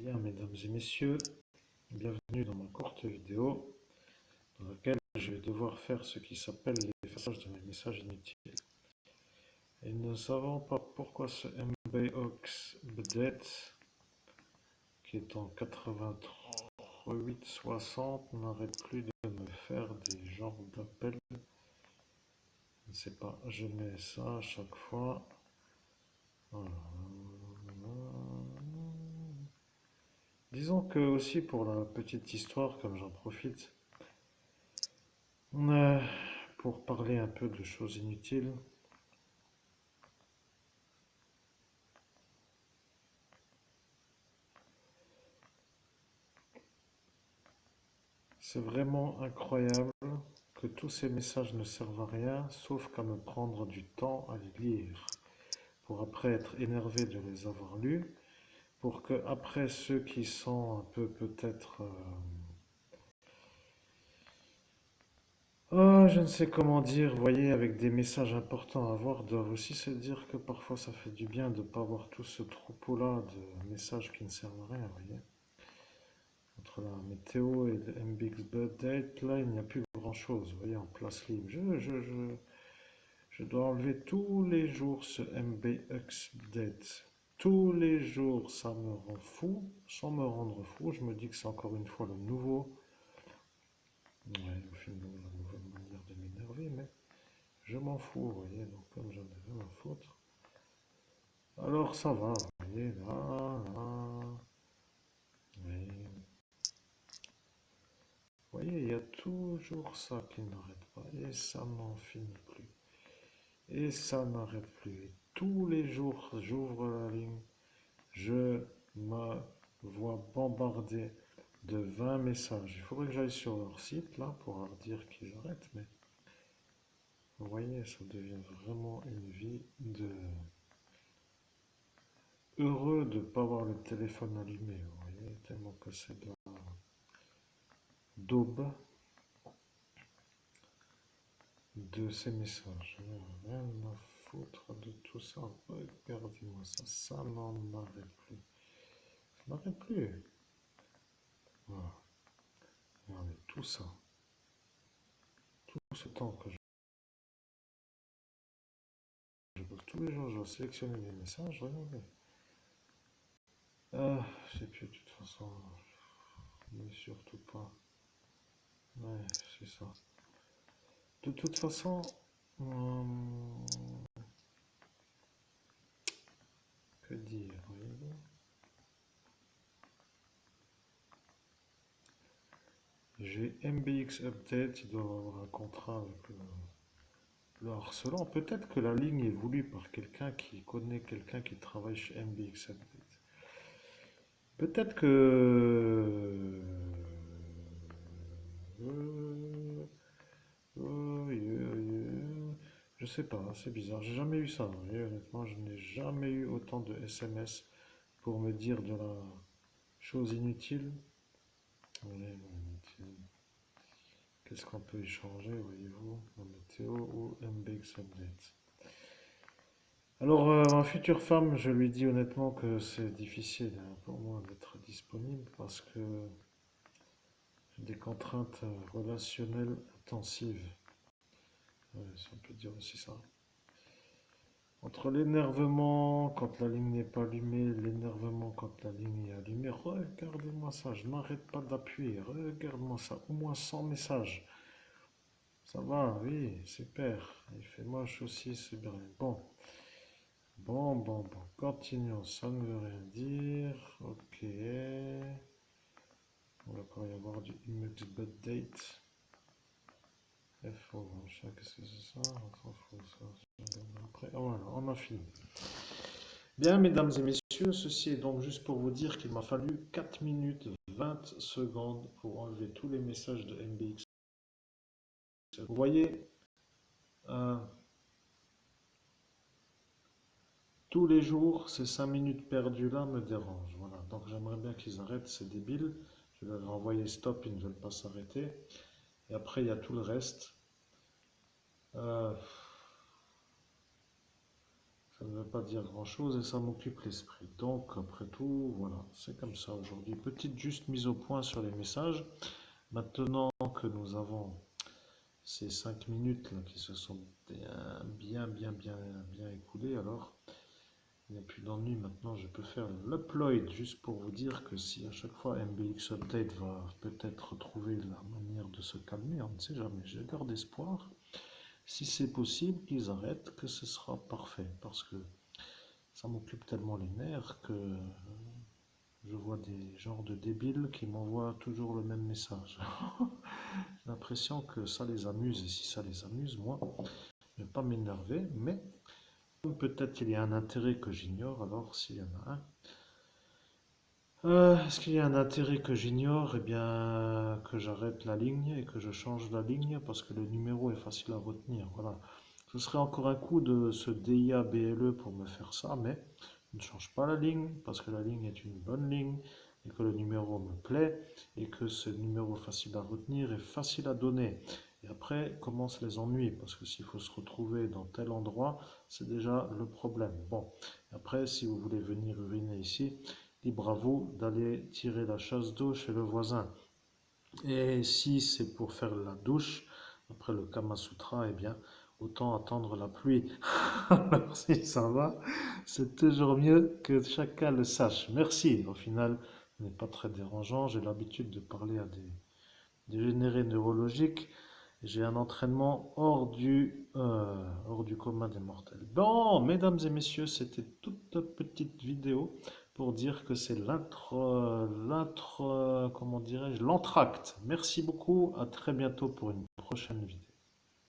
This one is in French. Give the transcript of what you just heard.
Bien, mesdames et messieurs, bienvenue dans ma courte vidéo dans laquelle je vais devoir faire ce qui s'appelle l'effaçage de mes messages inutiles. Et nous ne savons pas pourquoi ce MBOX update, qui est en 83.8.60, n'arrête plus de me faire des genres d'appels. Je ne sais pas, je mets ça à chaque fois. Voilà. Disons que aussi pour la petite histoire, comme j'en profite, pour parler un peu de choses inutiles, c'est vraiment incroyable que tous ces messages ne servent à rien, sauf qu'à me prendre du temps à les lire, pour après être énervé de les avoir lus, pour que après ceux qui sont un peu peut-être je ne sais comment dire, vous voyez, avec des messages importants à voir, doivent aussi se dire que parfois ça fait du bien de ne pas avoir tout ce troupeau-là de messages qui ne servent à rien, vous voyez. Entre la météo et le MBX Update, là, il n'y a plus grand-chose, vous voyez, en place libre. Je dois enlever tous les jours ce MBX Update. Tous les jours, ça me rend fou. Sans me rendre fou, je me dis que c'est encore une fois le nouveau. Ouais, au final, la nouvelle manière de m'énerver, mais je m'en fous, vous voyez, donc comme j'en ai rien à foutre. Alors ça va, vous voyez, là. Oui. Vous voyez, il y a toujours ça qui n'arrête pas, et ça n'en finit plus. Et ça n'arrête plus. Et tous les jours, j'ouvre la ligne, je me vois bombardé de 20 messages. Il faudrait que j'aille sur leur site, là, pour leur dire qu'ils arrêtent, mais vous voyez, ça devient vraiment une vie de... Heureux de ne pas avoir le téléphone allumé, vous voyez, tellement que c'est de la daube de ces messages. Rien à foutre de tout ça. Regardez-moi ça, ça n'en arrête plus. Ça n'arrête plus. Voilà. Regardez tout ça. Tout ce temps que je bosse tous les jours, je dois sélectionner des messages. Regardez. Je sais plus de toute façon. Mais surtout pas. Ouais, c'est ça. De toute façon, que dire, voyez-vous. J'ai MBX Update, il doit avoir un contrat avec le harcelant. Peut-être que la ligne est voulue par quelqu'un qui connaît quelqu'un qui travaille chez MBX Update. Peut-être que... Je sais pas, c'est bizarre. J'ai jamais eu ça, vous voyez, honnêtement, je n'ai jamais eu autant de SMS pour me dire de la chose inutile. Qu'est-ce qu'on peut échanger, voyez-vous, la météo ou MBX Update. Alors, ma future femme, je lui dis honnêtement que c'est difficile pour moi d'être disponible parce que j'ai des contraintes relationnelles intensives. Si on peut dire aussi ça. Entre l'énervement quand la ligne n'est pas allumée, l'énervement quand la ligne est allumée. Regardez-moi ça, je n'arrête pas d'appuyer. Regarde-moi ça, au moins 100 messages. Ça va, oui, super. Il fait moche aussi, c'est bien. Bon. Continuons, ça ne veut rien dire. Ok. On va encore y avoir du image date. FO, qu'est-ce que c'est ça? On s'en fout, ça. Après, voilà, on a fini. Bien, mesdames et messieurs, ceci est donc juste pour vous dire qu'il m'a fallu 4 minutes 20 secondes pour enlever tous les messages de MBX. Vous voyez, tous les jours, ces 5 minutes perdues là me dérangent. Voilà, donc j'aimerais bien qu'ils arrêtent, c'est débile. Je leur ai envoyé stop, ils ne veulent pas s'arrêter. Et après, il y a tout le reste. Ça ne veut pas dire grand-chose et ça m'occupe l'esprit. Donc, après tout, voilà, c'est comme ça aujourd'hui. Petite juste mise au point sur les messages. Maintenant que nous avons ces 5 minutes là qui se sont bien écoulées, alors il n'y a plus d'ennui. Maintenant, je peux faire l'upload juste pour vous dire que si à chaque fois MBX Update va peut-être trouver la manière de se calmer, on ne sait jamais. Je garde espoir. Si c'est possible qu'ils arrêtent, que ce sera parfait parce que ça m'occupe tellement les nerfs que je vois des genres de débiles qui m'envoient toujours le même message. J'ai l'impression que ça les amuse et si ça les amuse, moi, je ne vais pas m'énerver, mais peut-être il y a un intérêt que j'ignore, alors s'il y en a un. Est-ce qu'il y a un intérêt que j'ignore? Eh bien, que j'arrête la ligne et que je change la ligne parce que le numéro est facile à retenir. Voilà. Ce serait encore un coup de ce DIA BLE pour me faire ça, mais je ne change pas la ligne parce que la ligne est une bonne ligne et que le numéro me plaît et que ce numéro facile à retenir est facile à donner. Et après commencent les ennuis parce que s'il faut se retrouver dans tel endroit, c'est déjà le problème. Bon, après, si vous voulez venir uriner ici, libre à vous d'aller tirer la chasse d'eau chez le voisin. Et si c'est pour faire la douche, après le Kama Sutra, eh bien, autant attendre la pluie. Alors si ça va, c'est toujours mieux que chacun le sache. Merci. Au final, ce n'est pas très dérangeant. J'ai l'habitude de parler à des dégénérés neurologiques. J'ai un entraînement hors du commun des mortels. Bon, mesdames et messieurs, c'était toute petite vidéo pour dire que c'est comment dirais-je, l'entracte. Merci beaucoup, à très bientôt pour une prochaine vidéo.